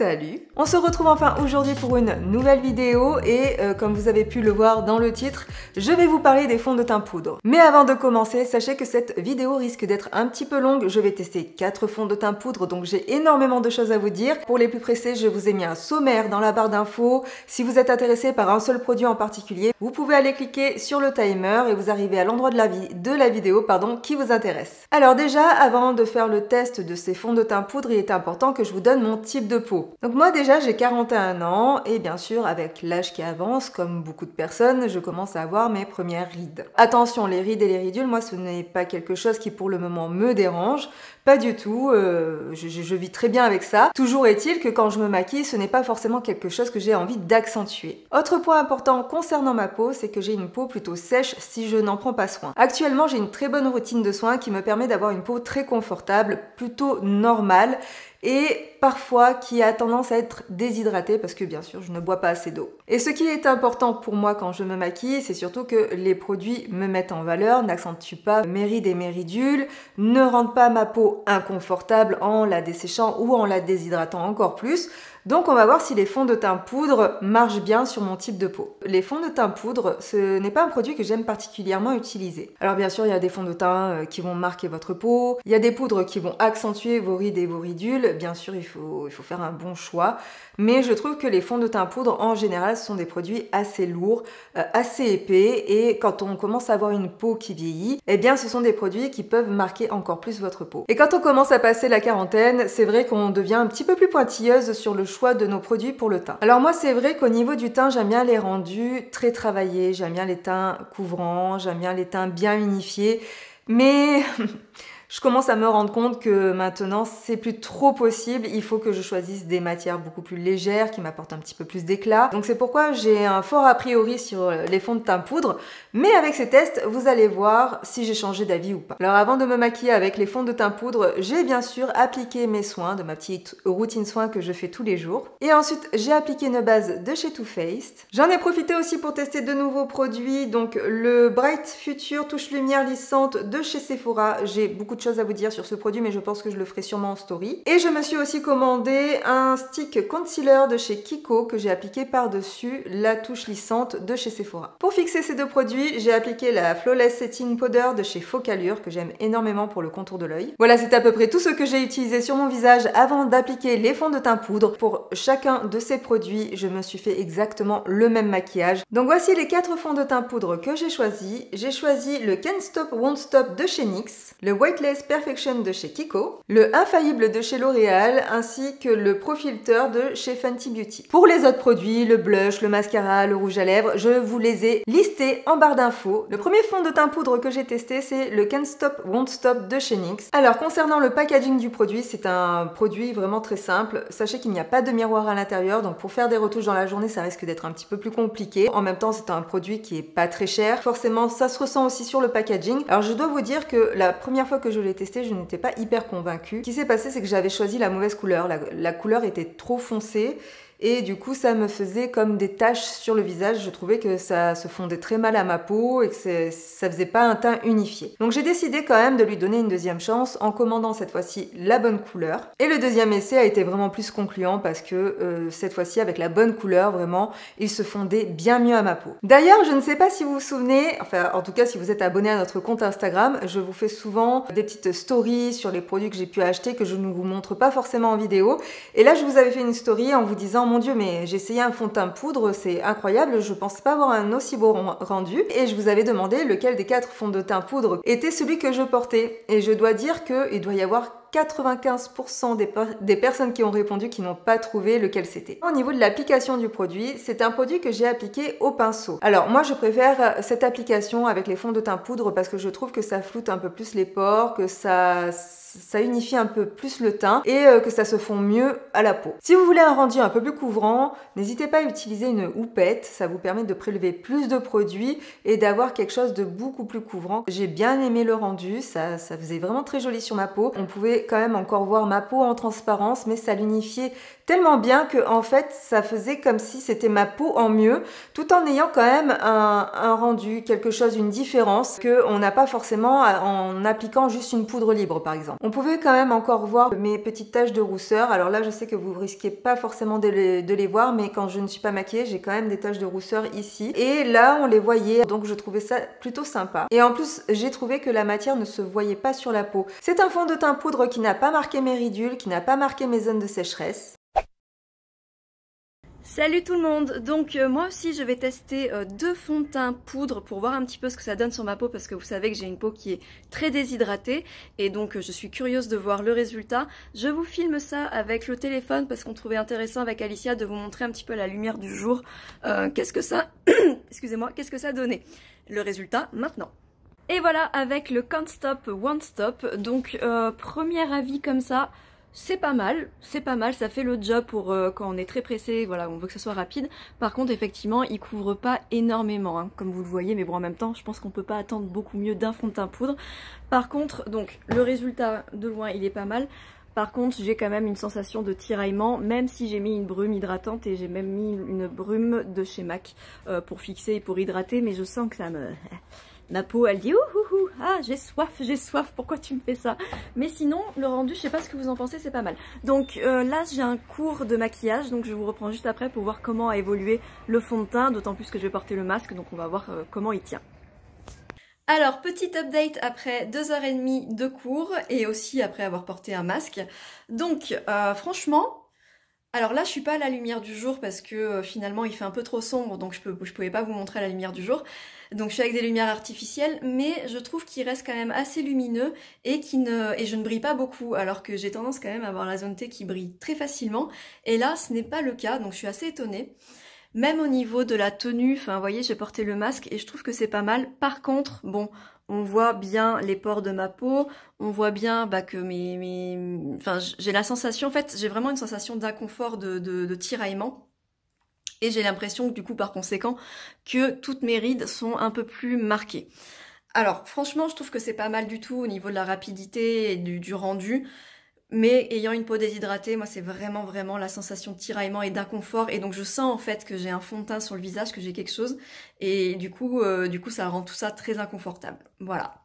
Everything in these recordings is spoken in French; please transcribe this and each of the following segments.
Salut! On se retrouve enfin aujourd'hui pour une nouvelle vidéo et comme vous avez pu le voir dans le titre, je vais vous parler des fonds de teint poudre. Mais avant de commencer, sachez que cette vidéo risque d'être un petit peu longue. Je vais tester 4 fonds de teint poudre, donc j'ai énormément de choses à vous dire. Pour les plus pressés, je vous ai mis un sommaire dans la barre d'infos. Si vous êtes intéressé par un seul produit en particulier, vous pouvez aller cliquer sur le timer et vous arrivez à l'endroit de la vidéo qui vous intéresse. Alors déjà, avant de faire le test de ces fonds de teint poudre, il est important que je vous donne mon type de peau. Donc moi déjà j'ai 41 ans et bien sûr avec l'âge qui avance, comme beaucoup de personnes, je commence à avoir mes premières rides. Attention, les rides et les ridules, moi ce n'est pas quelque chose qui pour le moment me dérange, pas du tout, je vis très bien avec ça. Toujours est-il que quand je me maquille, ce n'est pas forcément quelque chose que j'ai envie d'accentuer. Autre point important concernant ma peau, c'est que j'ai une peau plutôt sèche si je n'en prends pas soin. Actuellement j'ai une très bonne routine de soins qui me permet d'avoir une peau très confortable, plutôt normale, et parfois qui a tendance à être déshydratée parce que bien sûr je ne bois pas assez d'eau. Et ce qui est important pour moi quand je me maquille, c'est surtout que les produits me mettent en valeur, n'accentuent pas mes rides et mes ridules, ne rendent pas ma peau inconfortable en la desséchant ou en la déshydratant encore plus. Donc on va voir si les fonds de teint poudre marchent bien sur mon type de peau. Les fonds de teint poudre, ce n'est pas un produit que j'aime particulièrement utiliser. Alors bien sûr, il y a des fonds de teint qui vont marquer votre peau, il y a des poudres qui vont accentuer vos rides et vos ridules. Bien sûr, il faut faire un bon choix. Mais je trouve que les fonds de teint poudre, en général, ce sont des produits assez lourds, assez épais. Et quand on commence à avoir une peau qui vieillit, eh bien ce sont des produits qui peuvent marquer encore plus votre peau. Et quand on commence à passer la quarantaine, c'est vrai qu'on devient un petit peu plus pointilleuse sur le choix de nos produits pour le teint. Alors moi, c'est vrai qu'au niveau du teint, j'aime bien les rendus très travaillés, j'aime bien les teints couvrants, j'aime bien les teints bien unifiés, mais je commence à me rendre compte que maintenant, c'est plus trop possible. Il faut que je choisisse des matières beaucoup plus légères, qui m'apportent un petit peu plus d'éclat. Donc c'est pourquoi j'ai un fort a priori sur les fonds de teint poudre. Mais avec ces tests, vous allez voir si j'ai changé d'avis ou pas. Alors avant de me maquiller avec les fonds de teint poudre, j'ai bien sûr appliqué mes soins, de ma petite routine soins que je fais tous les jours. Et ensuite, j'ai appliqué une base de chez Too Faced. J'en ai profité aussi pour tester de nouveaux produits. Donc le Bright Future Touche Lumière Lissante de chez Sephora. J'ai beaucoup de choses à vous dire sur ce produit, mais je pense que je le ferai sûrement en story. Et je me suis aussi commandé un stick concealer de chez Kiko que j'ai appliqué par-dessus la touche lissante de chez Sephora. Pour fixer ces deux produits, j'ai appliqué la Flawless Setting Powder de chez Focallure que j'aime énormément pour le contour de l'œil. Voilà, c'est à peu près tout ce que j'ai utilisé sur mon visage avant d'appliquer les fonds de teint poudre. Pour chacun de ces produits, je me suis fait exactement le même maquillage. Donc voici les 4 fonds de teint poudre que j'ai choisis. J'ai choisi le Can't Stop Won't Stop de chez NYX, le Weightless Perfection de chez Kiko, le Infaillible de chez L'Oréal, ainsi que le Pro Filter de chez Fenty Beauty. Pour les autres produits, le blush, le mascara, le rouge à lèvres, je vous les ai listés en barre d'infos. Le premier fond de teint poudre que j'ai testé, c'est le Can't Stop Won't Stop de chez NYX. Alors concernant le packaging du produit, c'est un produit vraiment très simple. Sachez qu'il n'y a pas de miroir à l'intérieur, donc pour faire des retouches dans la journée, ça risque d'être un petit peu plus compliqué. En même temps, c'est un produit qui est pas très cher. Forcément, ça se ressent aussi sur le packaging. Alors je dois vous dire que la première fois que je l'ai testé, je n'étais pas hyper convaincue. Ce qui s'est passé, c'est que j'avais choisi la mauvaise couleur. La couleur était trop foncée. Et du coup, ça me faisait comme des taches sur le visage. Je trouvais que ça se fondait très mal à ma peau et que ça faisait pas un teint unifié. Donc j'ai décidé quand même de lui donner une deuxième chance en commandant cette fois-ci la bonne couleur. Et le deuxième essai a été vraiment plus concluant parce que cette fois-ci, avec la bonne couleur, vraiment, il se fondait bien mieux à ma peau. D'ailleurs, je ne sais pas si vous vous souvenez, enfin en tout cas si vous êtes abonné à notre compte Instagram, je vous fais souvent des petites stories sur les produits que j'ai pu acheter que je ne vous montre pas forcément en vidéo. Et là, je vous avais fait une story en vous disant mon Dieu, mais j'ai essayé un fond de teint poudre, c'est incroyable, je pensais pas avoir un aussi beau rendu. Et je vous avais demandé lequel des 4 fonds de teint poudre était celui que je portais. Et je dois dire qu'il doit y avoir 95% des personnes qui ont répondu qui n'ont pas trouvé lequel c'était. Au niveau de l'application du produit, c'est un produit que j'ai appliqué au pinceau. Alors moi je préfère cette application avec les fonds de teint poudre parce que je trouve que ça floute un peu plus les pores, que ça unifie un peu plus le teint et que ça se fond mieux à la peau. Si vous voulez un rendu un peu plus couvrant, n'hésitez pas à utiliser une houppette, ça vous permet de prélever plus de produits et d'avoir quelque chose de beaucoup plus couvrant. J'ai bien aimé le rendu, ça faisait vraiment très joli sur ma peau. On pouvait pouvais quand même encore voir ma peau en transparence, mais ça l'unifiait tellement bien que en fait ça faisait comme si c'était ma peau en mieux, tout en ayant quand même un rendu, quelque chose, une différence que on n'a pas forcément en appliquant juste une poudre libre par exemple. On pouvait quand même encore voir mes petites taches de rousseur. Alors là je sais que vous risquez pas forcément de les voir, mais quand je ne suis pas maquillée j'ai quand même des taches de rousseur ici, et là on les voyait, donc je trouvais ça plutôt sympa. Et en plus j'ai trouvé que la matière ne se voyait pas sur la peau. C'est un fond de teint poudre qui n'a pas marqué mes ridules, qui n'a pas marqué mes zones de sécheresse. Salut tout le monde. Donc moi aussi je vais tester deux fonds de teint poudre pour voir un petit peu ce que ça donne sur ma peau, parce que vous savez que j'ai une peau qui est très déshydratée et donc je suis curieuse de voir le résultat. Je vous filme ça avec le téléphone parce qu'on trouvait intéressant avec Alicia de vous montrer un petit peu à la lumière du jour qu'est-ce que ça excusez-moi, qu'est-ce que ça donnait. Le résultat maintenant. Et voilà, avec le Can't Stop Won't Stop. Donc premier avis comme ça, c'est pas mal, ça fait le job pour quand on est très pressé, voilà, on veut que ça soit rapide. Par contre, effectivement, il couvre pas énormément, hein, comme vous le voyez, mais bon, en même temps, je pense qu'on peut pas attendre beaucoup mieux d'un fond de teint poudre. Par contre, donc, le résultat de loin, il est pas mal. Par contre, j'ai quand même une sensation de tiraillement, même si j'ai mis une brume hydratante et j'ai même mis une brume de chez MAC pour fixer et pour hydrater, mais je sens que ça me... Ma peau, elle dit ouh, ah j'ai soif, pourquoi tu me fais ça? Mais sinon, le rendu, je sais pas ce que vous en pensez, c'est pas mal. Donc là, j'ai un cours de maquillage, donc je vous reprends juste après pour voir comment a évolué le fond de teint, d'autant plus que je vais porter le masque, donc on va voir comment il tient. Alors, petit update après 2h30 de cours et aussi après avoir porté un masque. Donc, franchement... Alors là, je suis pas à la lumière du jour parce que finalement il fait un peu trop sombre, donc je pouvais pas vous montrer à la lumière du jour. Donc je suis avec des lumières artificielles, mais je trouve qu'il reste quand même assez lumineux et je ne brille pas beaucoup, alors que j'ai tendance quand même à avoir la zone T qui brille très facilement. Et là, ce n'est pas le cas, donc je suis assez étonnée. Même au niveau de la tenue, enfin vous voyez, j'ai porté le masque et je trouve que c'est pas mal. Par contre, bon, on voit bien les pores de ma peau, on voit bien que enfin j'ai la sensation, en fait, j'ai vraiment une sensation d'inconfort, de tiraillement. Et j'ai l'impression que du coup, par conséquent, que toutes mes rides sont un peu plus marquées. Alors, franchement, je trouve que c'est pas mal du tout au niveau de la rapidité et du rendu. Mais ayant une peau déshydratée, moi c'est vraiment la sensation de tiraillement et d'inconfort, et donc je sens en fait que j'ai un fond de teint sur le visage, que j'ai quelque chose, et du coup ça rend tout ça très inconfortable. Voilà.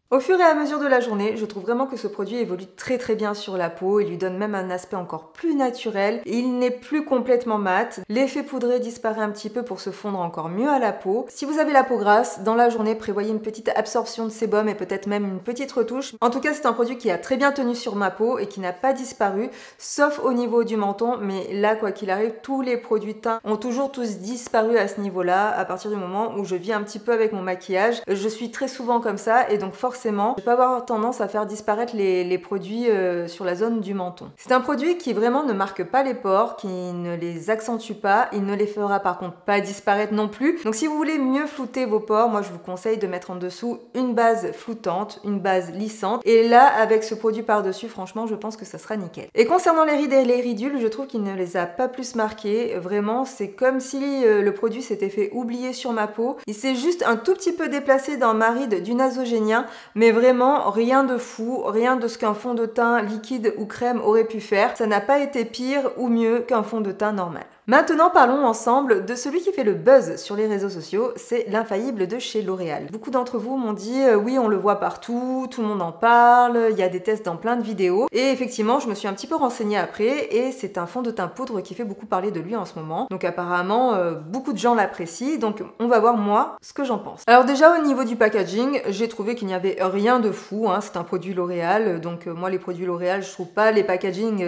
Au fur et à mesure de la journée, je trouve vraiment que ce produit évolue très bien sur la peau, il lui donne même un aspect encore plus naturel, il n'est plus complètement mat, l'effet poudré disparaît un petit peu pour se fondre encore mieux à la peau. Si vous avez la peau grasse, dans la journée, prévoyez une petite absorption de sébum et peut-être même une petite retouche. En tout cas, c'est un produit qui a très bien tenu sur ma peau et qui n'a pas disparu, sauf au niveau du menton, mais là, quoi qu'il arrive, tous les produits de teint ont toujours tous disparu à ce niveau-là, à partir du moment où je vis un petit peu avec mon maquillage. Je suis très souvent comme ça, et donc forcément, je vais pas avoir tendance à faire disparaître les produits sur la zone du menton. C'est un produit qui vraiment ne marque pas les pores, qui ne les accentue pas, il ne les fera par contre pas disparaître non plus. Donc si vous voulez mieux flouter vos pores, moi je vous conseille de mettre en dessous une base floutante, une base lissante, et là avec ce produit par-dessus, franchement je pense que ça sera nickel. Et concernant les rides et les ridules, je trouve qu'il ne les a pas plus marquées, vraiment c'est comme si le produit s'était fait oublier sur ma peau. Il s'est juste un tout petit peu déplacé dans ma ride du nasogénien, mais vraiment rien de fou, rien de ce qu'un fond de teint liquide ou crème aurait pu faire. Ça n'a pas été pire ou mieux qu'un fond de teint normal. Maintenant, parlons ensemble de celui qui fait le buzz sur les réseaux sociaux, c'est l'infaillible de chez L'Oréal. Beaucoup d'entre vous m'ont dit oui, on le voit partout, tout le monde en parle, il y a des tests dans plein de vidéos. Et effectivement, je me suis un petit peu renseignée après et c'est un fond de teint poudre qui fait beaucoup parler de lui en ce moment. Donc apparemment, beaucoup de gens l'apprécient, donc on va voir moi ce que j'en pense. Alors déjà, au niveau du packaging, j'ai trouvé qu'il n'y avait rien de fou, hein. C'est un produit L'Oréal, donc moi les produits L'Oréal, je trouve pas les packaging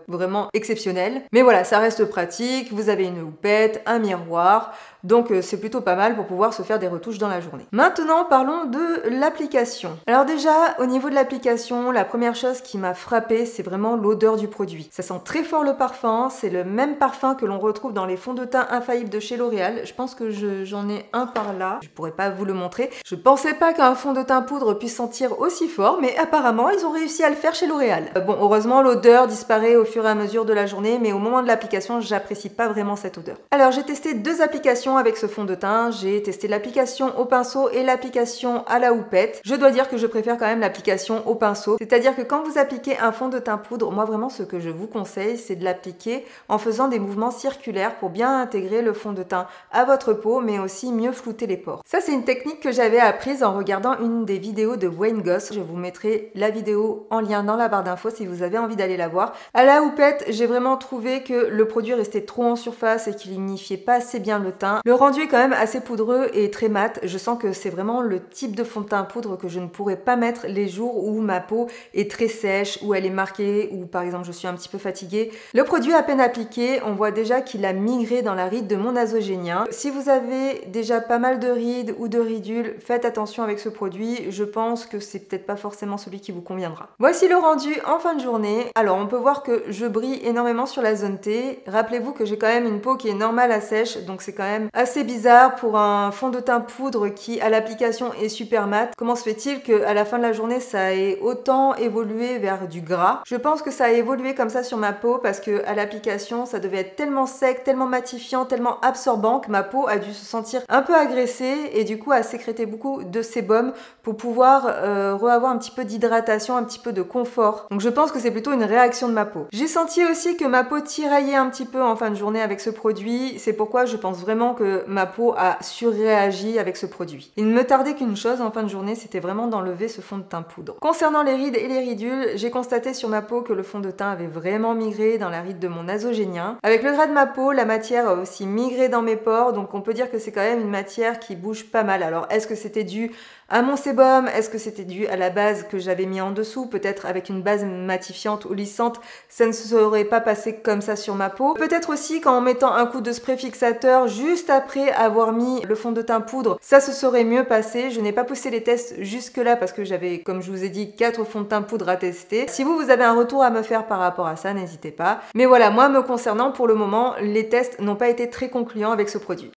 vraiment exceptionnels. Mais voilà, ça reste pratique. Vous avez une houppette, un miroir, donc c'est plutôt pas mal pour pouvoir se faire des retouches dans la journée. Maintenant, parlons de l'application. Alors déjà, au niveau de l'application, la première chose qui m'a frappée, c'est vraiment l'odeur du produit. Ça sent très fort le parfum, c'est le même parfum que l'on retrouve dans les fonds de teint infaillibles de chez L'Oréal. Je pense que j'en ai un par là, je pourrais pas vous le montrer. Je pensais pas qu'un fond de teint poudre puisse sentir aussi fort, mais apparemment, ils ont réussi à le faire chez L'Oréal. Bon, heureusement, l'odeur disparaît au fur et à mesure de la journée, mais au moment de l'application, j'apprécie pas vraiment cette odeur. Alors j'ai testé deux applications avec ce fond de teint. J'ai testé l'application au pinceau et l'application à la houppette. Je dois dire que je préfère quand même l'application au pinceau. C'est-à-dire que quand vous appliquez un fond de teint poudre, moi vraiment ce que je vous conseille, c'est de l'appliquer en faisant des mouvements circulaires pour bien intégrer le fond de teint à votre peau, mais aussi mieux flouter les pores. Ça, c'est une technique que j'avais apprise en regardant une des vidéos de Wayne Goss. Je vous mettrai la vidéo en lien dans la barre d'infos si vous avez envie d'aller la voir. À la houppette, j'ai vraiment trouvé que le produit restait trop en surface et qu'il unifiait pas assez bien le teint. Le rendu est quand même assez poudreux et très mat. Je sens que c'est vraiment le type de fond de teint poudre que je ne pourrais pas mettre les jours où ma peau est très sèche, où elle est marquée, ou par exemple je suis un petit peu fatiguée. Le produit à peine appliqué, on voit déjà qu'il a migré dans la ride de mon nasogénien. Si vous avez déjà pas mal de rides ou de ridules, faites attention avec ce produit. Je pense que c'est peut-être pas forcément celui qui vous conviendra. Voici le rendu en fin de journée. Alors on peut voir que je brille énormément sur la zone T. Rappelez-vous que j'ai quand même une peau qui est normale à sèche, donc c'est quand même assez bizarre pour un fond de teint poudre qui à l'application est super mat. Comment se fait-il qu'à la fin de la journée ça ait autant évolué vers du gras? Je pense que ça a évolué comme ça sur ma peau parce que à l'application ça devait être tellement sec, tellement matifiant, tellement absorbant que ma peau a dû se sentir un peu agressée et du coup a sécrété beaucoup de sébum pour pouvoir re-avoir un petit peu d'hydratation, un petit peu de confort. Donc je pense que c'est plutôt une réaction de ma peau. J'ai senti aussi que ma peau tiraillait un petit peu en fin de journée avec ce produit. C'est pourquoi je pense vraiment que ma peau a surréagi avec ce produit. Il ne me tardait qu'une chose en fin de journée, c'était vraiment d'enlever ce fond de teint poudre. Concernant les rides et les ridules, j'ai constaté sur ma peau que le fond de teint avait vraiment migré dans la ride de mon nasogénien. Avec le gras de ma peau, la matière a aussi migré dans mes pores, donc on peut dire que c'est quand même une matière qui bouge pas mal. Alors est-ce que c'était dû à mon sébum? Est-ce que c'était dû à la base que j'avais mis en dessous? Peut-être avec une base matifiante ou lissante, ça ne serait pas passé comme ça sur ma peau. Peut-être aussi qu'en mettant un coup de spray fixateur juste après avoir mis le fond de teint poudre, ça se serait mieux passé. Je n'ai pas poussé les tests jusque là parce que j'avais, comme je vous ai dit, 4 fonds de teint poudre à tester. Si vous avez un retour à me faire par rapport à ça, n'hésitez pas. Mais voilà, moi me concernant, pour le moment, les tests n'ont pas été très concluants avec ce produit.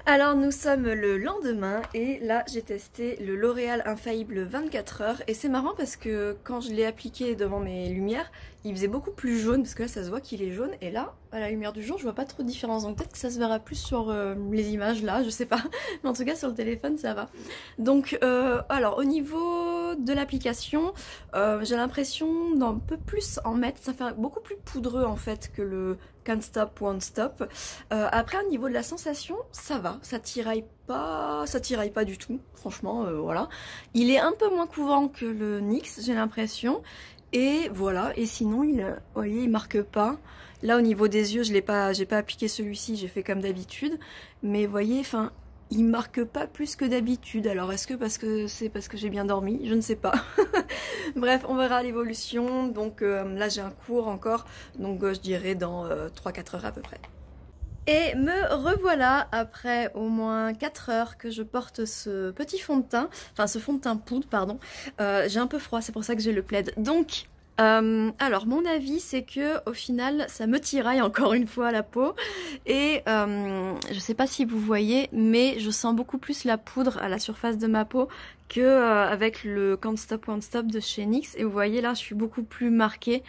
Alors nous sommes le lendemain et là j'ai testé le L'Oréal Infaillible 24 heures et c'est marrant parce que quand je l'ai appliqué devant mes lumières, il faisait beaucoup plus jaune parce que là ça se voit qu'il est jaune et là à la lumière du jour je vois pas trop de différence, donc peut-être que ça se verra plus sur les images là, je sais pas, mais en tout cas sur le téléphone ça va. Donc alors au niveau de l'application, j'ai l'impression d'un peu plus en mettre, ça fait beaucoup plus poudreux en fait que le Can't Stop, Won't Stop. Après au niveau de la sensation, ça va, ça tiraille pas du tout, franchement, voilà. Il est un peu moins couvrant que le NYX, j'ai l'impression. Et voilà, et sinon, vous voyez, il marque pas. Là, au niveau des yeux, j'ai pas appliqué celui-ci, j'ai fait comme d'habitude. Mais vous voyez, enfin, il marque pas plus que d'habitude. Alors, est-ce que c'est parce que j'ai bien dormi? Je ne sais pas. Bref, on verra l'évolution. Donc là, j'ai un cours encore, donc je dirais dans 3-4 heures à peu près. Et me revoilà après au moins 4 heures que je porte ce petit fond de teint, enfin ce fond de teint poudre, pardon. J'ai un peu froid, c'est pour ça que j'ai le plaid. Donc, alors mon avis c'est que au final ça me tiraille encore une fois la peau. Et je sais pas si vous voyez, mais je sens beaucoup plus la poudre à la surface de ma peau que avec le Can't Stop Won't Stop de chez NYX. Et vous voyez là, je suis beaucoup plus marquée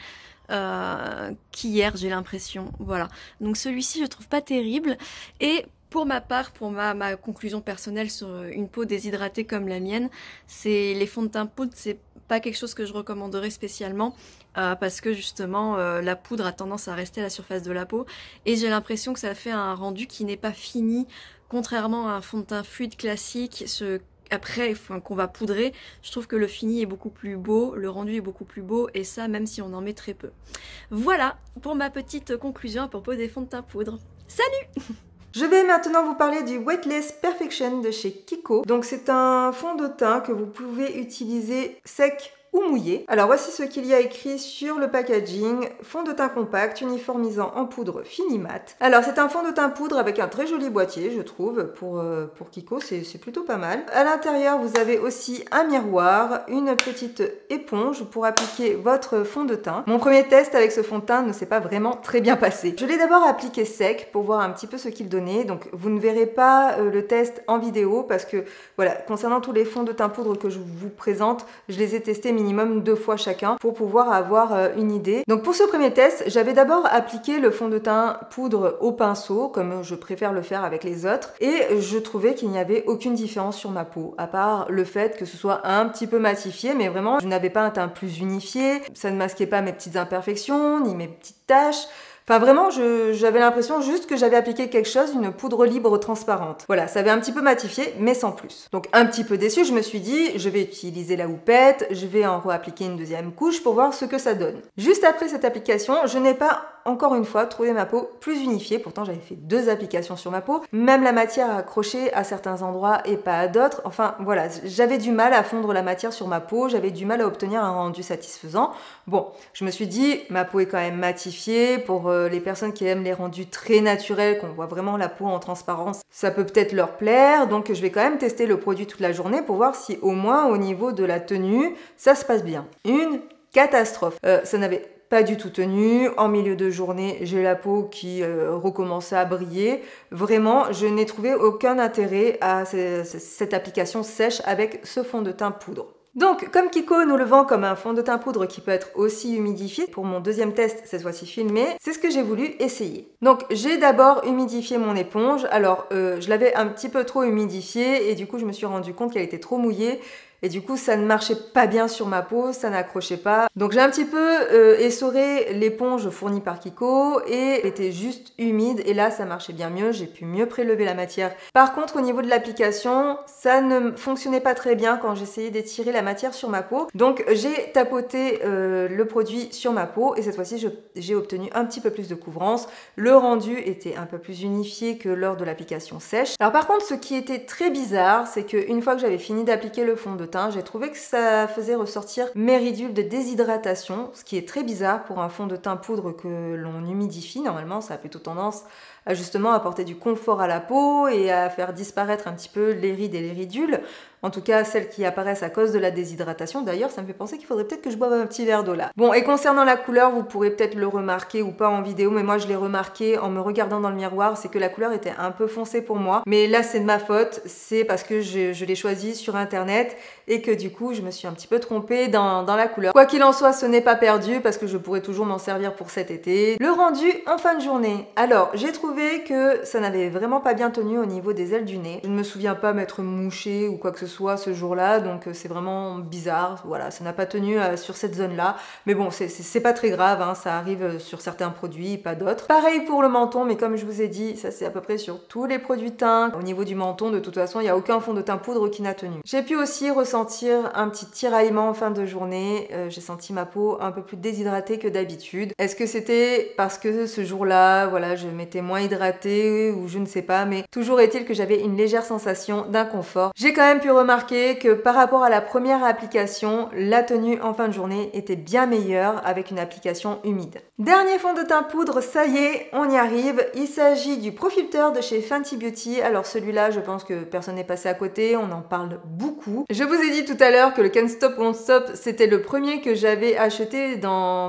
qu'hier, j'ai l'impression. Voilà. Donc celui-ci, je trouve pas terrible. Et pour ma part, pour ma conclusion personnelle sur une peau déshydratée comme la mienne, c'est les fonds de teint poudre, c'est pas quelque chose que je recommanderais spécialement parce que justement la poudre a tendance à rester à la surface de la peau et j'ai l'impression que ça fait un rendu qui n'est pas fini, contrairement à un fond de teint fluide classique. Après, qu'on va poudrer, je trouve que le fini est beaucoup plus beau, le rendu est beaucoup plus beau, et ça même si on en met très peu. Voilà pour ma petite conclusion à propos des fonds de teint poudre. Salut! Je vais maintenant vous parler du Weightless Perfection de chez Kiko. Donc c'est un fond de teint que vous pouvez utiliser sec ou mouillé. Alors voici ce qu'il y a écrit sur le packaging. Fond de teint compact, uniformisant en poudre fini mat. Alors c'est un fond de teint poudre avec un très joli boîtier, je trouve, pour Kiko, c'est plutôt pas mal. À l'intérieur, vous avez aussi un miroir, une petite éponge pour appliquer votre fond de teint. Mon premier test avec ce fond de teint ne s'est pas vraiment très bien passé. Je l'ai d'abord appliqué sec pour voir un petit peu ce qu'il donnait. Donc vous ne verrez pas le test en vidéo parce que voilà, concernant tous les fonds de teint poudre que je vous présente, je les ai testés minimum 2 fois chacun pour pouvoir avoir une idée. Donc pour ce premier test, j'avais d'abord appliqué le fond de teint poudre au pinceau, comme je préfère le faire avec les autres, et je trouvais qu'il n'y avait aucune différence sur ma peau, à part le fait que ce soit un petit peu matifié, mais vraiment, je n'avais pas un teint plus unifié, ça ne masquait pas mes petites imperfections, ni mes petites taches. Enfin vraiment, j'avais l'impression juste que j'avais appliqué quelque chose, une poudre libre transparente. Voilà, ça avait un petit peu matifié, mais sans plus. Donc un petit peu déçue, je me suis dit, je vais utiliser la houppette, je vais en réappliquer une deuxième couche pour voir ce que ça donne. Juste après cette application, je n'ai pas encore une fois trouvé ma peau plus unifiée, pourtant j'avais fait 2 applications sur ma peau, même la matière accrochée à certains endroits et pas à d'autres, enfin voilà, j'avais du mal à fondre la matière sur ma peau, j'avais du mal à obtenir un rendu satisfaisant. Bon, je me suis dit, ma peau est quand même matifiée, pour les personnes qui aiment les rendus très naturels, qu'on voit vraiment la peau en transparence, ça peut peut-être leur plaire, donc je vais quand même tester le produit toute la journée pour voir si au moins au niveau de la tenue, ça se passe bien. Une catastrophe. Ça n'avait pas du tout tenu. En milieu de journée, j'ai la peau qui recommençait à briller. Vraiment, je n'ai trouvé aucun intérêt à cette application sèche avec ce fond de teint poudre. Donc, comme Kiko nous le vend comme un fond de teint poudre qui peut être aussi humidifié, pour mon deuxième test, cette fois-ci filmé, c'est ce que j'ai voulu essayer. Donc, j'ai d'abord humidifié mon éponge. Alors, je l'avais un petit peu trop humidifiée et du coup, je me suis rendu compte qu'elle était trop mouillée. Et du coup, ça ne marchait pas bien sur ma peau, ça n'accrochait pas. Donc j'ai un petit peu essoré l'éponge fournie par Kiko et elle était juste humide. Et là, ça marchait bien mieux, j'ai pu mieux prélever la matière. Par contre, au niveau de l'application, ça ne fonctionnait pas très bien quand j'essayais d'étirer la matière sur ma peau. Donc j'ai tapoté le produit sur ma peau et cette fois-ci, j'ai obtenu un petit peu plus de couvrance. Le rendu était un peu plus unifié que lors de l'application sèche. Alors par contre, ce qui était très bizarre, c'est qu'une fois que j'avais fini d'appliquer le fond de teint, j'ai trouvé que ça faisait ressortir mes ridules de déshydratation, ce qui est très bizarre pour un fond de teint poudre que l'on humidifie. Normalement, ça a plutôt tendance à justement apporter du confort à la peau et à faire disparaître un petit peu les rides et les ridules. En tout cas, celles qui apparaissent à cause de la déshydratation. D'ailleurs, ça me fait penser qu'il faudrait peut-être que je boive un petit verre d'eau là. Bon, et concernant la couleur, vous pourrez peut-être le remarquer ou pas en vidéo, mais moi je l'ai remarqué en me regardant dans le miroir, c'est que la couleur était un peu foncée pour moi. Mais là, c'est de ma faute, c'est parce que je l'ai choisi sur internet et que du coup, je me suis un petit peu trompée dans la couleur. Quoi qu'il en soit, ce n'est pas perdu parce que je pourrais toujours m'en servir pour cet été. Le rendu en fin de journée. Alors, j'ai trouvé que ça n'avait vraiment pas bien tenu au niveau des ailes du nez. Je ne me souviens pas m'être mouchée ou quoi que ce soit ce jour-là, donc c'est vraiment bizarre. Voilà, ça n'a pas tenu sur cette zone-là. Mais bon, c'est pas très grave, hein, ça arrive sur certains produits, pas d'autres. Pareil pour le menton, mais comme je vous ai dit, ça c'est à peu près sur tous les produits teint. Au niveau du menton, de toute façon, il n'y a aucun fond de teint poudre qui n'a tenu. J'ai pu aussi ressentir un petit tiraillement en fin de journée. J'ai senti ma peau un peu plus déshydratée que d'habitude. Est-ce que c'était parce que ce jour-là, voilà, je m'étais moins hydratée ou je ne sais pas, mais toujours est-il que j'avais une légère sensation d'inconfort. J'ai quand même pu remarquer que par rapport à la première application, la tenue en fin de journée était bien meilleure avec une application humide. Dernier fond de teint poudre, ça y est, on y arrive. Il s'agit du Pro-Filter de chez Fenty Beauty. Alors celui-là, je pense que personne n'est passé à côté, on en parle beaucoup. Je vous ai dit tout à l'heure que le Can't Stop Won't Stop, c'était le premier que j'avais acheté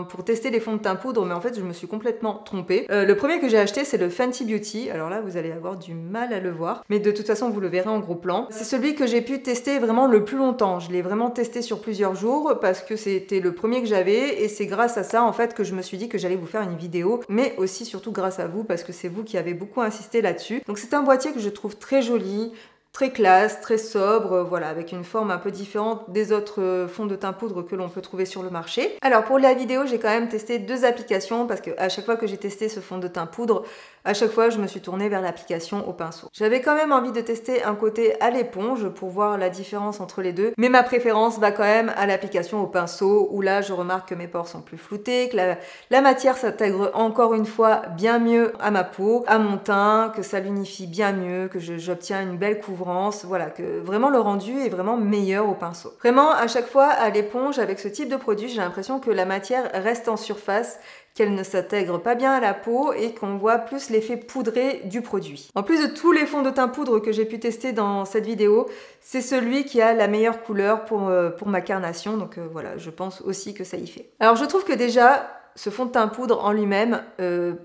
pour tester les fonds de teint poudre, mais en fait, je me suis complètement trompée. Le premier que j'ai acheté, c'est le Fenty Beauty. Alors là, vous allez avoir du mal à le voir, mais de toute façon, vous le verrez en gros plan. C'est celui que j'ai pu tester vraiment le plus longtemps. Je l'ai vraiment testé sur plusieurs jours parce que c'était le premier que j'avais et c'est grâce à ça en fait que je me suis dit que j'allais vous faire une vidéo, mais aussi surtout grâce à vous parce que c'est vous qui avez beaucoup insisté là-dessus. Donc c'est un boîtier que je trouve très joli, très classe, très sobre, voilà, avec une forme un peu différente des autres fonds de teint poudre que l'on peut trouver sur le marché. Alors pour la vidéo, j'ai quand même testé 2 applications parce que à chaque fois que j'ai testé ce fond de teint poudre, à chaque fois je me suis tournée vers l'application au pinceau. J'avais quand même envie de tester un côté à l'éponge pour voir la différence entre les deux, mais ma préférence va quand même à l'application au pinceau où là je remarque que mes pores sont plus floutés, que la matière s'intègre encore une fois bien mieux à ma peau, à mon teint, que ça l'unifie bien mieux, que j'obtiens une belle couvrance. Voilà, que vraiment le rendu est vraiment meilleur au pinceau. Vraiment, à chaque fois, à l'éponge, avec ce type de produit, j'ai l'impression que la matière reste en surface, qu'elle ne s'intègre pas bien à la peau et qu'on voit plus l'effet poudré du produit. En plus de tous les fonds de teint poudre que j'ai pu tester dans cette vidéo, c'est celui qui a la meilleure couleur pour ma carnation, donc voilà, je pense aussi que ça y fait. Alors je trouve que déjà, ce fond de teint poudre en lui-même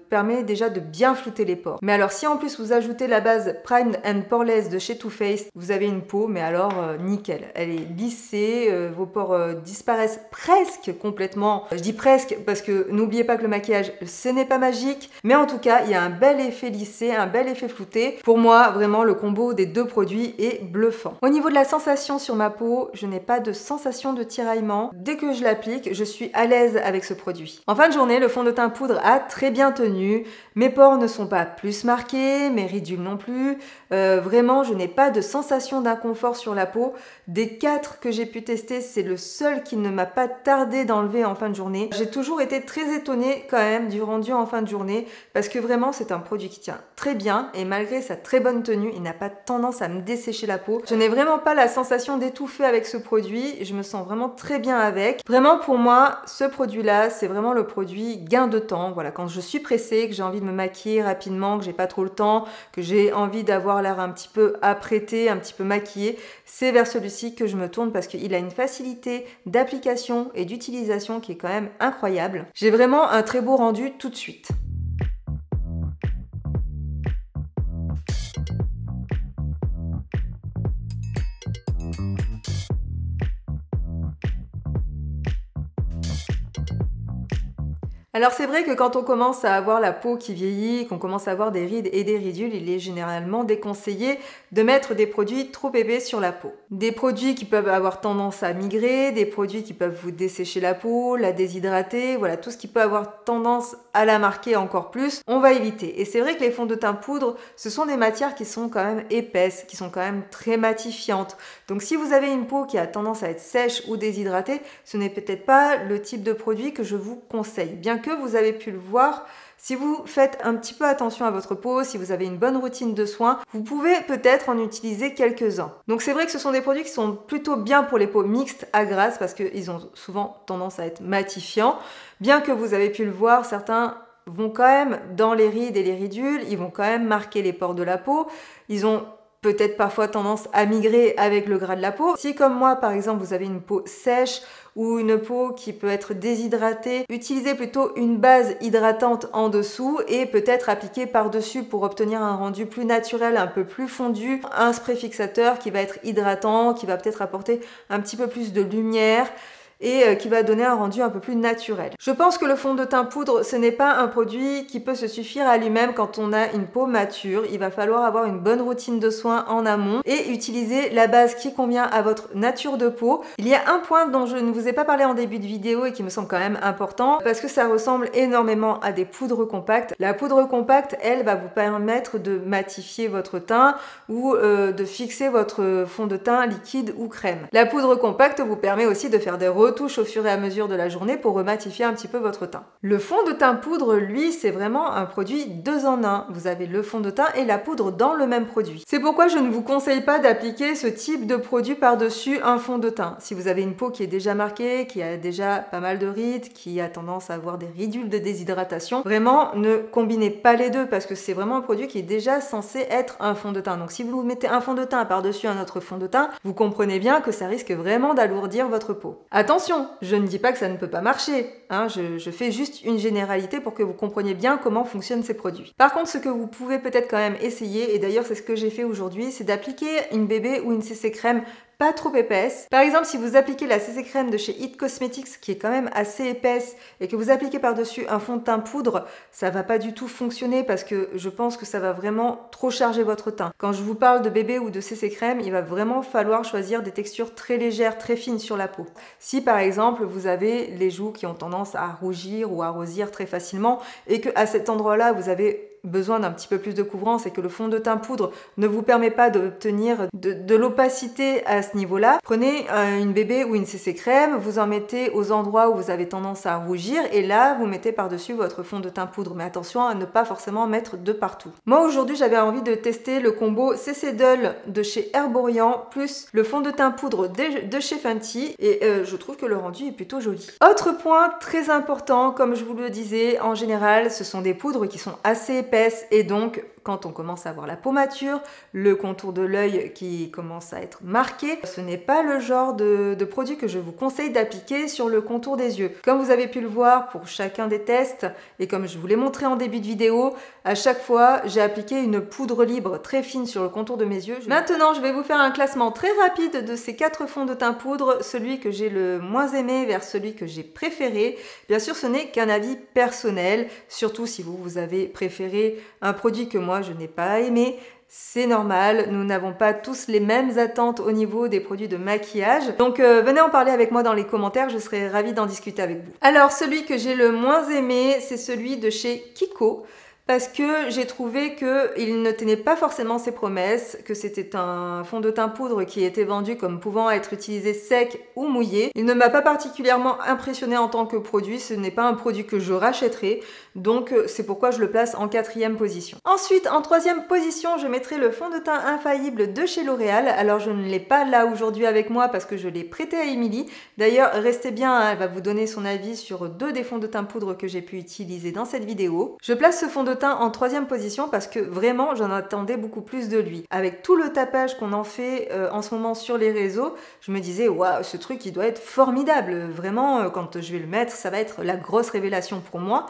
permet déjà de bien flouter les pores. Mais alors si en plus vous ajoutez la base Primed and Poreless de chez Too Faced, vous avez une peau, mais alors nickel. Elle est lissée, vos pores disparaissent presque complètement. Je dis presque parce que n'oubliez pas que le maquillage, ce n'est pas magique, mais en tout cas, il y a un bel effet lissé, un bel effet flouté. Pour moi, vraiment, le combo des deux produits est bluffant. Au niveau de la sensation sur ma peau, je n'ai pas de sensation de tiraillement. Dès que je l'applique, je suis à l'aise avec ce produit. En fin de journée, le fond de teint poudre a très bien tenu. Mes pores ne sont pas plus marqués, mes ridules non plus. Vraiment, je n'ai pas de sensation d'inconfort sur la peau. Des 4 que j'ai pu tester, c'est le seul qui ne m'a pas tardé d'enlever en fin de journée. J'ai toujours été très étonnée quand même du rendu en fin de journée parce que vraiment, c'est un produit qui tient très bien et malgré sa très bonne tenue, il n'a pas tendance à me dessécher la peau. Je n'ai vraiment pas la sensation d'étouffer avec ce produit. Je me sens vraiment très bien avec. Vraiment, pour moi, ce produit-là, c'est vraiment le produit gain de temps. Voilà, quand je suis pressée, que j'ai envie de me maquiller rapidement, que j'ai pas trop le temps, que j'ai envie d'avoir l'air un petit peu apprêtée, un petit peu maquillée, c'est vers celui-ci que je me tourne parce qu'il a une facilité d'application et d'utilisation qui est quand même incroyable. J'ai vraiment un très beau rendu tout de suite. Alors c'est vrai que quand on commence à avoir la peau qui vieillit, qu'on commence à avoir des rides et des ridules, il est généralement déconseillé de mettre des produits trop épais sur la peau. Des produits qui peuvent avoir tendance à migrer, des produits qui peuvent vous dessécher la peau, la déshydrater, voilà, tout ce qui peut avoir tendance à la marquer encore plus, on va éviter. Et c'est vrai que les fonds de teint poudre, ce sont des matières qui sont quand même épaisses, qui sont quand même très matifiantes. Donc si vous avez une peau qui a tendance à être sèche ou déshydratée, ce n'est peut-être pas le type de produit que je vous conseille. Bien que vous avez pu le voir, si vous faites un petit peu attention à votre peau, si vous avez une bonne routine de soins, vous pouvez peut-être en utiliser quelques-uns. Donc c'est vrai que ce sont des produits qui sont plutôt bien pour les peaux mixtes à grasses parce qu'ils ont souvent tendance à être matifiants. Bien que vous avez pu le voir, certains vont quand même dans les rides et les ridules, ils vont quand même marquer les pores de la peau. Ils ont peut-être parfois tendance à migrer avec le gras de la peau. Si comme moi par exemple vous avez une peau sèche ou une peau qui peut être déshydratée, utilisez plutôt une base hydratante en dessous et peut-être appliquer par-dessus pour obtenir un rendu plus naturel, un peu plus fondu, un spray fixateur qui va être hydratant, qui va peut-être apporter un petit peu plus de lumière et qui va donner un rendu un peu plus naturel. Je pense que le fond de teint poudre, ce n'est pas un produit qui peut se suffire à lui-même quand on a une peau mature. Il va falloir avoir une bonne routine de soins en amont et utiliser la base qui convient à votre nature de peau. Il y a un point dont je ne vous ai pas parlé en début de vidéo et qui me semble quand même important parce que ça ressemble énormément à des poudres compactes. La poudre compacte, elle, va vous permettre de matifier votre teint ou de fixer votre fond de teint liquide ou crème. La poudre compacte vous permet aussi de faire des retouche au fur et à mesure de la journée pour rematifier un petit peu votre teint. Le fond de teint poudre, lui, c'est vraiment un produit 2 en 1. Vous avez le fond de teint et la poudre dans le même produit. C'est pourquoi je ne vous conseille pas d'appliquer ce type de produit par-dessus un fond de teint. Si vous avez une peau qui est déjà marquée, qui a déjà pas mal de rides, qui a tendance à avoir des ridules de déshydratation, vraiment ne combinez pas les deux parce que c'est vraiment un produit qui est déjà censé être un fond de teint. Donc si vous mettez un fond de teint par-dessus un autre fond de teint, vous comprenez bien que ça risque vraiment d'alourdir votre peau. Attention, je ne dis pas que ça ne peut pas marcher, hein, je fais juste une généralité pour que vous compreniez bien comment fonctionnent ces produits. Par contre, ce que vous pouvez peut-être quand même essayer, et d'ailleurs c'est ce que j'ai fait aujourd'hui, c'est d'appliquer une bébé ou une CC crème pas trop épaisse. Par exemple, si vous appliquez la CC crème de chez It Cosmetics qui est quand même assez épaisse et que vous appliquez par-dessus un fond de teint poudre, ça va pas du tout fonctionner parce que je pense que ça va vraiment trop charger votre teint. Quand je vous parle de bébé ou de CC crème, il va vraiment falloir choisir des textures très légères, très fines sur la peau. Si par exemple, vous avez les joues qui ont tendance à rougir ou à rosir très facilement et que à cet endroit-là, vous avez besoin d'un petit peu plus de couvrance et que le fond de teint poudre ne vous permet pas d'obtenir de l'opacité à ce niveau-là, prenez une bébé ou une CC crème, vous en mettez aux endroits où vous avez tendance à rougir et là, vous mettez par-dessus votre fond de teint poudre. Mais attention à ne pas forcément mettre de partout. Moi, aujourd'hui, j'avais envie de tester le combo CC Dull de chez Herborian plus le fond de teint poudre de chez Fenty et je trouve que le rendu est plutôt joli. Autre point très important, comme je vous le disais, en général, ce sont des poudres qui sont assez épaisses et donc quand on commence à avoir la peau mature, le contour de l'œil qui commence à être marqué. Ce n'est pas le genre de produit que je vous conseille d'appliquer sur le contour des yeux. Comme vous avez pu le voir pour chacun des tests, et comme je vous l'ai montré en début de vidéo, à chaque fois, j'ai appliqué une poudre libre très fine sur le contour de mes yeux. Maintenant, je vais vous faire un classement très rapide de ces 4 fonds de teint poudre, celui que j'ai le moins aimé vers celui que j'ai préféré. Bien sûr, ce n'est qu'un avis personnel, surtout si vous avez préféré un produit que moi je n'ai pas aimé. C'est normal, nous n'avons pas tous les mêmes attentes au niveau des produits de maquillage. Donc venez en parler avec moi dans les commentaires, je serai ravie d'en discuter avec vous. Alors celui que j'ai le moins aimé, c'est celui de chez Kiko. Parce que j'ai trouvé qu'il ne tenait pas forcément ses promesses, que c'était un fond de teint poudre qui était vendu comme pouvant être utilisé sec ou mouillé. Il ne m'a pas particulièrement impressionné en tant que produit, ce n'est pas un produit que je rachèterai, donc c'est pourquoi je le place en 4e position. Ensuite, en 3e position, je mettrai le fond de teint infaillible de chez L'Oréal. Alors je ne l'ai pas là aujourd'hui avec moi parce que je l'ai prêté à Émilie. D'ailleurs, restez bien, hein, elle va vous donner son avis sur 2 des fonds de teint poudre que j'ai pu utiliser dans cette vidéo. Je place ce fond de teint en 3e position parce que vraiment j'en attendais beaucoup plus de lui. Avec tout le tapage qu'on en fait en ce moment sur les réseaux, je me disais waouh, ce truc il doit être formidable. Vraiment, quand je vais le mettre, ça va être la grosse révélation pour moi.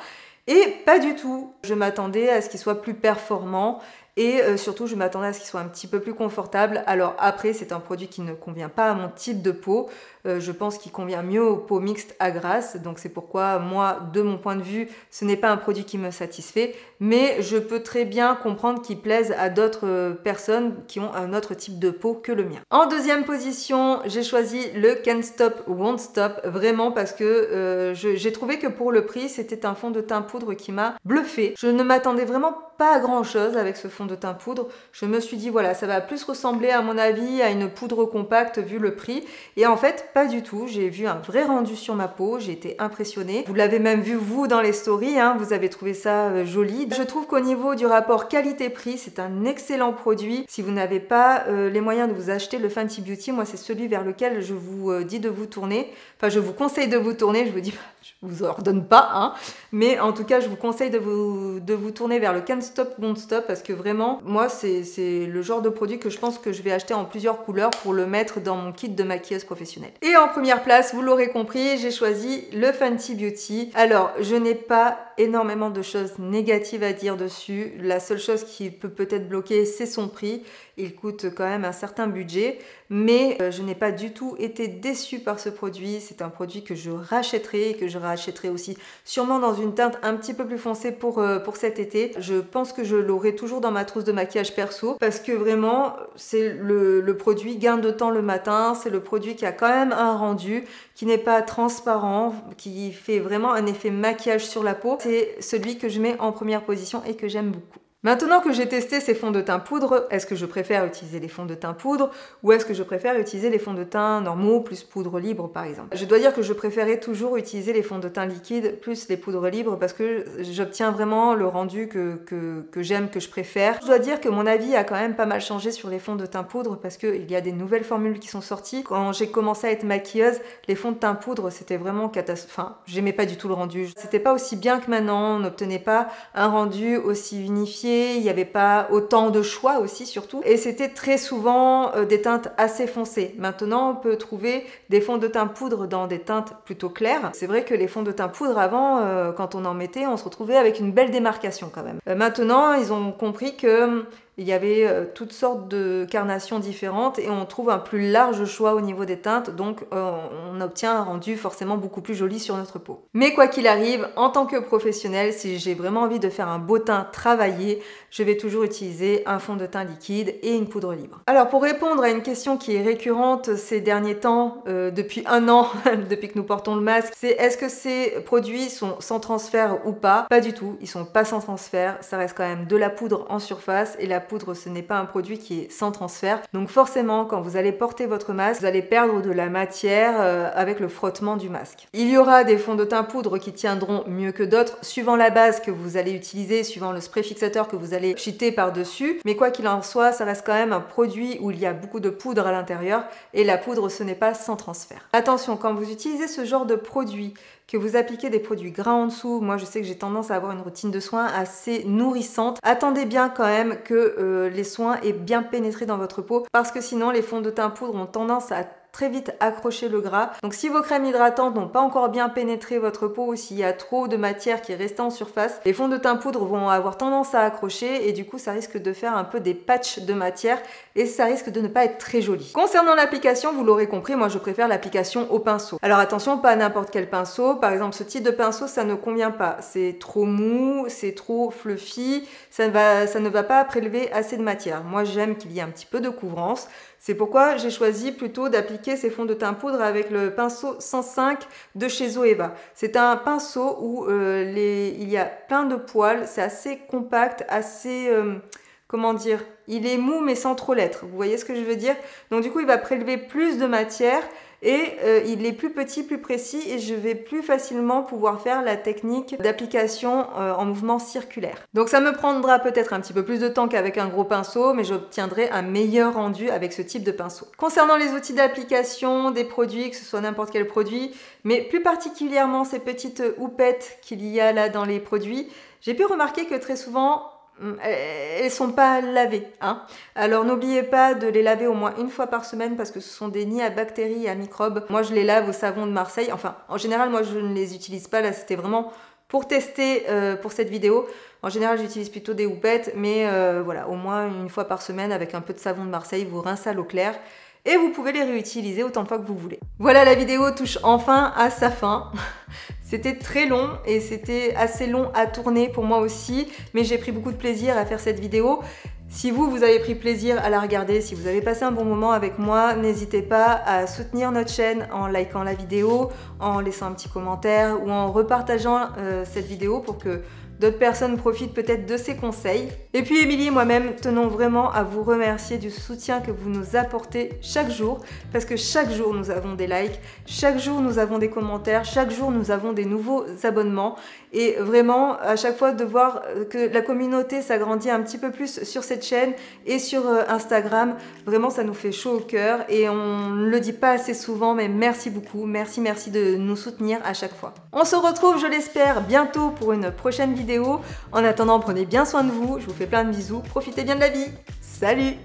Et pas du tout. Je m'attendais à ce qu'il soit plus performant. Et surtout, je m'attendais à ce qu'il soit un petit peu plus confortable. Alors après, c'est un produit qui ne convient pas à mon type de peau. Je pense qu'il convient mieux aux peaux mixtes à grasse. Donc c'est pourquoi, moi, de mon point de vue, ce n'est pas un produit qui me satisfait. Mais je peux très bien comprendre qu'il plaise à d'autres personnes qui ont un autre type de peau que le mien. En 2e position, j'ai choisi le Can't Stop Won't Stop. Vraiment parce que j'ai trouvé que pour le prix, c'était un fond de teint poudre qui m'a bluffé. Je ne m'attendais vraiment pas à grand chose avec ce fond de teint poudre. Je me suis dit voilà, ça va plus ressembler à mon avis à une poudre compacte vu le prix. Et en fait, pas du tout. J'ai vu un vrai rendu sur ma peau. J'ai été impressionnée. Vous l'avez même vu vous dans les stories, hein, vous avez trouvé ça joli. Je trouve qu'au niveau du rapport qualité-prix, c'est un excellent produit. Si vous n'avez pas les moyens de vous acheter le Fenty Beauty, moi c'est celui vers lequel je vous dis de vous tourner. Enfin, je vous conseille de vous tourner. Je vous dis, je vous ordonne pas, hein. Mais en tout cas, je vous conseille de vous tourner vers le Can't Stop Won't Stop parce que vraiment, moi, c'est le genre de produit que je pense que je vais acheter en plusieurs couleurs pour le mettre dans mon kit de maquilleuse professionnelle. Et en première place, vous l'aurez compris, j'ai choisi le Fenty Beauty. Alors, je n'ai pas énormément de choses négatives à dire dessus. La seule chose qui peut peut-être bloquer, c'est son prix. Il coûte quand même un certain budget, mais je n'ai pas du tout été déçue par ce produit. C'est un produit que je rachèterai et que je rachèterai aussi sûrement dans une teinte un petit peu plus foncée pour cet été. Je pense que je l'aurai toujours dans ma trousse de maquillage perso parce que vraiment, c'est le produit gain de temps le matin. C'est le produit qui a quand même un rendu, qui n'est pas transparent, qui fait vraiment un effet maquillage sur la peau. C'est celui que je mets en première position et que j'aime beaucoup. Maintenant que j'ai testé ces fonds de teint poudre, est-ce que je préfère utiliser les fonds de teint poudre ou est-ce que je préfère utiliser les fonds de teint normaux plus poudre libre par exemple? Je dois dire que je préférais toujours utiliser les fonds de teint liquides plus les poudres libres parce que j'obtiens vraiment le rendu que j'aime, que je préfère. Je dois dire que mon avis a quand même pas mal changé sur les fonds de teint poudre parce qu'il y a des nouvelles formules qui sont sorties. Quand j'ai commencé à être maquilleuse, les fonds de teint poudre c'était vraiment catastrophique. Enfin, j'aimais pas du tout le rendu. C'était pas aussi bien que maintenant, on n'obtenait pas un rendu aussi unifié. Il n'y avait pas autant de choix aussi surtout et c'était très souvent des teintes assez foncées. Maintenant on peut trouver des fonds de teint poudre dans des teintes plutôt claires. C'est vrai que les fonds de teint poudre avant quand on en mettait on se retrouvait avec une belle démarcation quand même. Maintenant ils ont compris que il y avait toutes sortes de carnations différentes et on trouve un plus large choix au niveau des teintes, donc on obtient un rendu forcément beaucoup plus joli sur notre peau. Mais quoi qu'il arrive, en tant que professionnelle, si j'ai vraiment envie de faire un beau teint travaillé, je vais toujours utiliser un fond de teint liquide et une poudre libre. Alors pour répondre à une question qui est récurrente ces derniers temps, depuis 1 an, depuis que nous portons le masque, c'est est-ce que ces produits sont sans transfert ou pas? Pas du tout, ils sont pas sans transfert, ça reste quand même de la poudre en surface et la poudre, ce n'est pas un produit qui est sans transfert. Donc forcément, quand vous allez porter votre masque, vous allez perdre de la matière avec le frottement du masque. Il y aura des fonds de teint poudre qui tiendront mieux que d'autres, suivant la base que vous allez utiliser, suivant le spray fixateur que vous allez cheater par-dessus. Mais quoi qu'il en soit, ça reste quand même un produit où il y a beaucoup de poudre à l'intérieur et la poudre, ce n'est pas sans transfert. Attention, quand vous utilisez ce genre de produit, que vous appliquez des produits gras en dessous, moi je sais que j'ai tendance à avoir une routine de soins assez nourrissante, attendez bien quand même que les soins aient bien pénétré dans votre peau parce que sinon les fonds de teint poudre ont tendance à très vite accrocher le gras. Donc si vos crèmes hydratantes n'ont pas encore bien pénétré votre peau ou s'il y a trop de matière qui est restée en surface, les fonds de teint poudre vont avoir tendance à accrocher et du coup ça risque de faire un peu des patchs de matière et ça risque de ne pas être très joli. Concernant l'application, vous l'aurez compris, moi je préfère l'application au pinceau. Alors attention, pas n'importe quel pinceau, par exemple ce type de pinceau ça ne convient pas, c'est trop mou, c'est trop fluffy, ça ne va pas prélever assez de matière. Moi j'aime qu'il y ait un petit peu de couvrance. C'est pourquoi j'ai choisi plutôt d'appliquer ces fonds de teint poudre avec le pinceau 105 de chez Zoeva. C'est un pinceau où il y a plein de poils, c'est assez compact, assez... comment dire, il est mou mais sans trop l'être, vous voyez ce que je veux dire? Donc du coup il va prélever plus de matière et il est plus petit, plus précis et je vais plus facilement pouvoir faire la technique d'application en mouvement circulaire. Donc ça me prendra peut-être un petit peu plus de temps qu'avec un gros pinceau, mais j'obtiendrai un meilleur rendu avec ce type de pinceau. Concernant les outils d'application des produits, que ce soit n'importe quel produit, mais plus particulièrement ces petites houpettes qu'il y a là dans les produits, j'ai pu remarquer que très souvent elles sont pas lavées, hein. Alors n'oubliez pas de les laver au moins une fois par semaine parce que ce sont des nids à bactéries et à microbes. Moi je les lave au savon de Marseille, enfin en général moi je ne les utilise pas, là c'était vraiment pour tester pour cette vidéo. En général j'utilise plutôt des houpettes, mais voilà, au moins une fois par semaine avec un peu de savon de Marseille, vous rincez à l'eau claire et vous pouvez les réutiliser autant de fois que vous voulez. Voilà, la vidéo touche enfin à sa fin. C'était très long et c'était assez long à tourner pour moi aussi, mais j'ai pris beaucoup de plaisir à faire cette vidéo. Si vous avez pris plaisir à la regarder, si vous avez passé un bon moment avec moi, n'hésitez pas à soutenir notre chaîne en likant la vidéo, en laissant un petit commentaire ou en repartageant cette vidéo pour que d'autres personnes profitent peut-être de ces conseils. Et puis Émilie et moi-même tenons vraiment à vous remercier du soutien que vous nous apportez chaque jour, parce que chaque jour nous avons des likes, chaque jour nous avons des commentaires, chaque jour nous avons des nouveaux abonnements. Et vraiment, à chaque fois de voir que la communauté s'agrandit un petit peu plus sur cette chaîne et sur Instagram, vraiment ça nous fait chaud au cœur et on ne le dit pas assez souvent, mais merci beaucoup, merci de nous soutenir à chaque fois. On se retrouve, je l'espère, bientôt pour une prochaine vidéo. En attendant, prenez bien soin de vous, je vous fais plein de bisous, profitez bien de la vie. Salut!